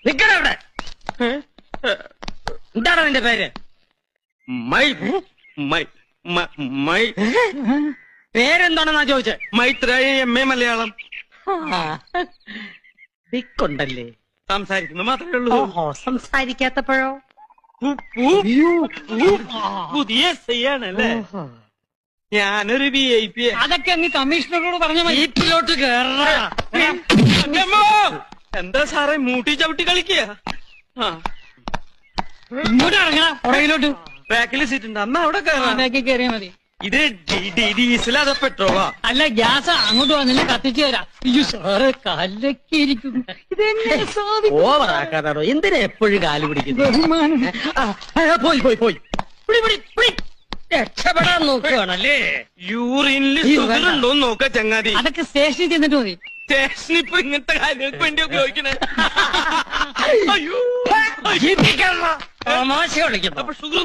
നിക്കണ അവിടെ. എന്താണ് നിന്റെ പേര്? മൈ മൈ മൈ പേരെന്താണെന്നാ ചോദിച്ചേ? മൈത്രേയ MA മലയാളം. ദിക്കുണ്ടല്ലേ? സംസാരിക്കുന്നത് മാത്രമേ ഉള്ളൂ. ഓഹോ, സംസാരിക്കാത്തപ്പോഴോ? പുതിയ SI-ആണല്ലേ? ഞാനൊരു VIP. അതൊക്കെ അങ്ങ് കമ്മീഷണറോട് പറഞ്ഞ ജീപ്പിലോട്ട് കേറാ. എന്താ സാറേ മൂട്ടി ചവിട്ടി കളിക്കുക? ഇങ്ങോട്ട് ഇറങ്ങണം, പുറകിലോട്ട്. ബാക്കിൽ സീറ്റ് ഉണ്ട്, അന്ന് അവിടെ കയറാം. ബാക്കിൽ കയറിയാ മതി. ഇത് ഡീസൽ അതോ പെട്രോളാ? അല്ല, ഗ്യാസ്. അങ്ങോട്ട് വന്നില്ല, കത്തിച്ചു തരാം. അയ്യോ സാറ് കല്ലൊക്കെയിരിക്കും. ഇതെങ്ങനെ ഓവറാക്കാതാണോ? എന്തിനാ എപ്പോഴും കാല് പിടിക്കുന്നു? പോയി രക്ഷപ്പെടാൻ നോക്കുകയാണല്ലേ? യൂറിനില് ഷുഗർ ഉണ്ടോന്ന് നോക്ക ചങ്ങാതി. അതൊക്കെ സ്റ്റേഷനിൽ ചെന്നിട്ട് മതി. സ്റ്റേഷൻ ഇപ്പൊ ഇങ്ങനത്തെ കാര്യങ്ങൾക്ക് വേണ്ടി ഉപയോഗിക്കണേ. അയ്യോ തമാശ കളിക്കുന്നു. അപ്പൊ ഷുഗർ